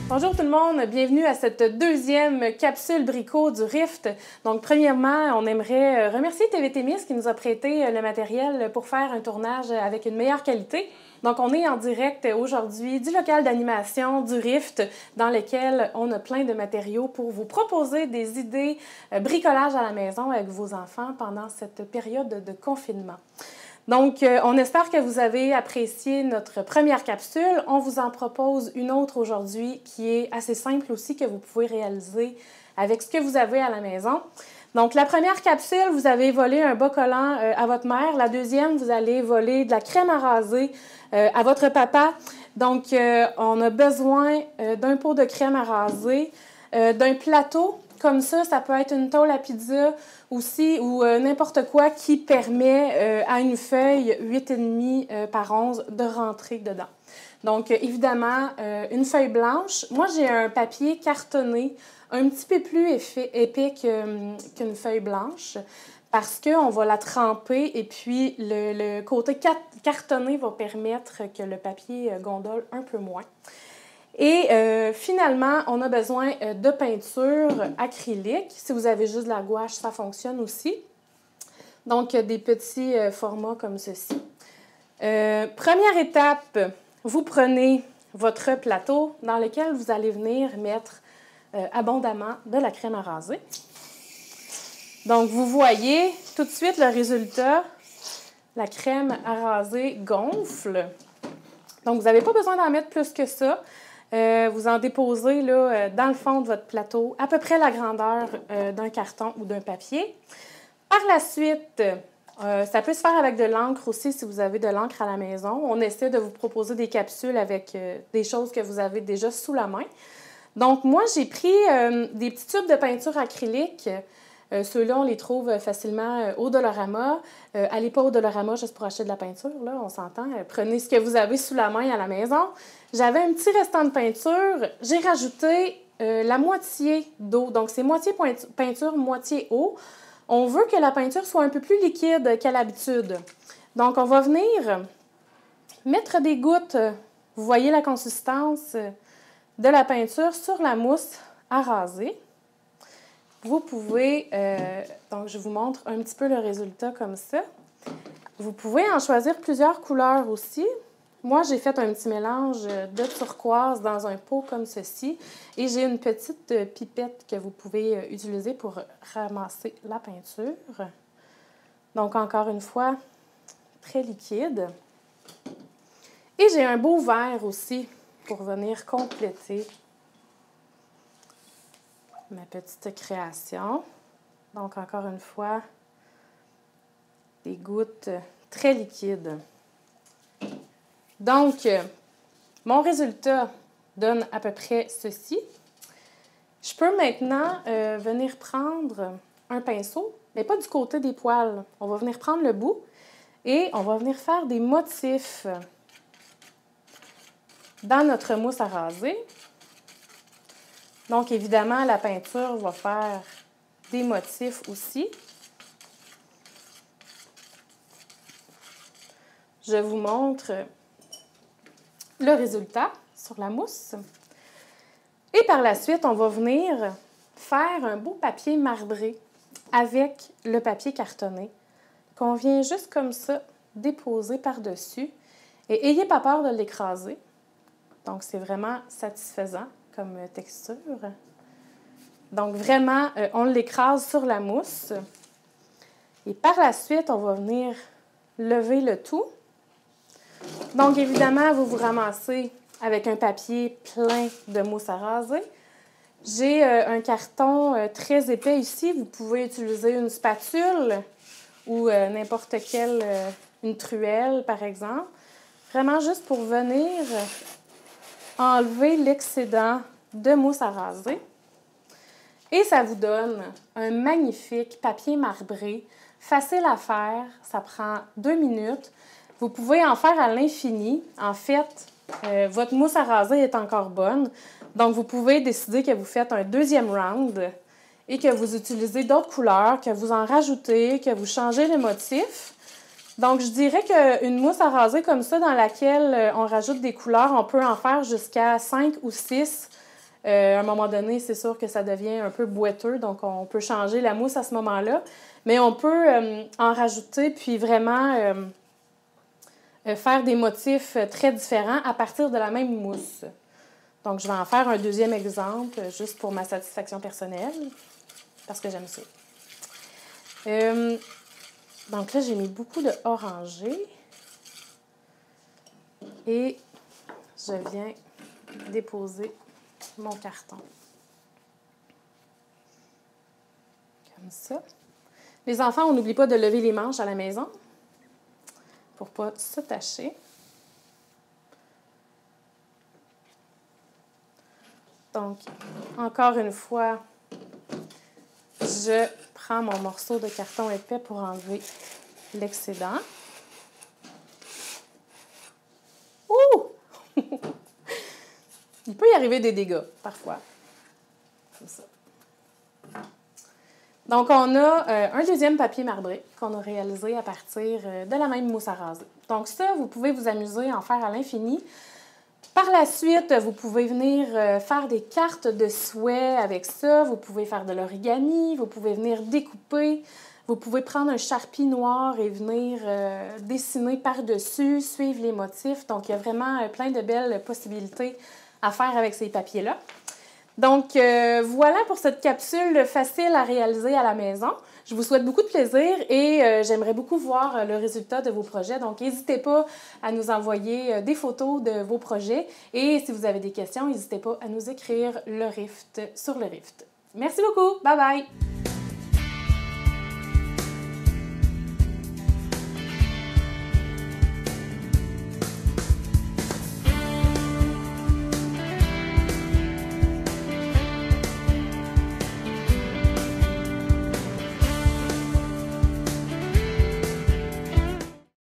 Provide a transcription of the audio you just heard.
Bonjour tout le monde, bienvenue à cette deuxième capsule Brico du Rift. Donc premièrement, on aimerait remercier TV Témis qui nous a prêté le matériel pour faire un tournage avec une meilleure qualité. Donc on est en direct aujourd'hui du local d'animation du Rift dans lequel on a plein de matériaux pour vous proposer des idées bricolage à la maison avec vos enfants pendant cette période de confinement. Donc, on espère que vous avez apprécié notre première capsule. On vous en propose une autre aujourd'hui qui est assez simple aussi, que vous pouvez réaliser avec ce que vous avez à la maison. Donc, la première capsule, vous avez volé un bas collant à votre mère. La deuxième, vous allez voler de la crème à raser à votre papa. Donc, on a besoin d'un pot de crème à raser, d'un plateau. Comme ça peut être une tôle à pizza aussi ou n'importe quoi qui permet à une feuille 8,5 par 11 de rentrer dedans. Donc, évidemment, une feuille blanche. Moi, j'ai un papier cartonné un petit peu plus épais qu'une feuille blanche parce qu'on va la tremper et puis le côté cartonné va permettre que le papier gondole un peu moins. Et finalement, on a besoin de peinture acrylique. Si vous avez juste de la gouache, ça fonctionne aussi. Donc, des petits formats comme ceci. Première étape, vous prenez votre plateau dans lequel vous allez venir mettre abondamment de la crème à raser. Donc, vous voyez tout de suite le résultat. La crème à raser gonfle. Donc, vous n'avez pas besoin d'en mettre plus que ça. Vous en déposez là, dans le fond de votre plateau, à peu près la grandeur d'un carton ou d'un papier. Par la suite, ça peut se faire avec de l'encre aussi si vous avez de l'encre à la maison. On essaie de vous proposer des capsules avec des choses que vous avez déjà sous la main. Donc, moi, j'ai pris des petits tubes de peinture acrylique. Ceux-là, on les trouve facilement au Dollarama. Allez pas au Dollarama juste pour acheter de la peinture, là, on s'entend. Prenez ce que vous avez sous la main à la maison. J'avais un petit restant de peinture. J'ai rajouté la moitié d'eau. Donc, c'est moitié peinture, moitié eau. On veut que la peinture soit un peu plus liquide qu'à l'habitude. Donc, on va venir mettre des gouttes. Vous voyez la consistance de la peinture sur la mousse à raser. Vous pouvez, donc je vous montre un petit peu le résultat comme ça. Vous pouvez en choisir plusieurs couleurs aussi. Moi, j'ai fait un petit mélange de turquoise dans un pot comme ceci. Et j'ai une petite pipette que vous pouvez utiliser pour ramasser la peinture. Donc, encore une fois, très liquide. Et j'ai un beau verre aussi pour venir compléter ma petite création. Donc, encore une fois, des gouttes très liquides. Donc, mon résultat donne à peu près ceci. Je peux maintenant venir prendre un pinceau, mais pas du côté des poils. On va venir prendre le bout et on va venir faire des motifs dans notre mousse à raser. Donc, évidemment, la peinture va faire des motifs aussi. Je vous montre le résultat sur la mousse. Et par la suite, on va venir faire un beau papier marbré avec le papier cartonné qu'on vient juste comme ça déposer par-dessus. Et n'ayez pas peur de l'écraser. Donc, c'est vraiment satisfaisant comme texture. Donc, vraiment, on l'écrase sur la mousse. Et par la suite, on va venir lever le tout. Donc, évidemment, vous vous ramassez avec un papier plein de mousse à raser. J'ai un carton très épais ici. Vous pouvez utiliser une spatule ou n'importe quelle, une truelle, par exemple. Vraiment juste pour venir enlever l'excédent de mousse à raser. Et ça vous donne un magnifique papier marbré, facile à faire. Ça prend 2 minutes. Vous pouvez en faire à l'infini. En fait, votre mousse à raser est encore bonne. Donc, vous pouvez décider que vous faites un deuxième round et que vous utilisez d'autres couleurs, que vous en rajoutez, que vous changez les motifs. Donc, je dirais qu'une mousse à raser comme ça, dans laquelle on rajoute des couleurs, on peut en faire jusqu'à 5 ou 6 À un moment donné, c'est sûr que ça devient un peu boiteux, donc on peut changer la mousse à ce moment-là. Mais on peut en rajouter, puis vraiment faire des motifs très différents à partir de la même mousse. Donc, je vais en faire un deuxième exemple, juste pour ma satisfaction personnelle, parce que j'aime ça. Donc là, j'ai mis beaucoup de orangé. Et je viens déposer mon carton. Comme ça. Les enfants, on n'oublie pas de lever les manches à la maison pour ne pas se tacher. Donc, encore une fois, je prends mon morceau de carton épais pour enlever l'excédent. Ouh! Il peut y arriver des dégâts, parfois. Comme ça. Donc, on a un deuxième papier marbré qu'on a réalisé à partir de la même mousse à raser. Donc ça, vous pouvez vous amuser à en faire à l'infini. Par la suite, vous pouvez venir faire des cartes de souhait avec ça. Vous pouvez faire de l'origami, vous pouvez venir découper. Vous pouvez prendre un charpie noir et venir dessiner par-dessus, suivre les motifs. Donc, il y a vraiment plein de belles possibilités à faire avec ces papiers-là. Donc, voilà pour cette capsule facile à réaliser à la maison. Je vous souhaite beaucoup de plaisir et j'aimerais beaucoup voir le résultat de vos projets. Donc, n'hésitez pas à nous envoyer des photos de vos projets. Et si vous avez des questions, n'hésitez pas à nous écrire le Rift sur le Rift. Merci beaucoup. Bye bye!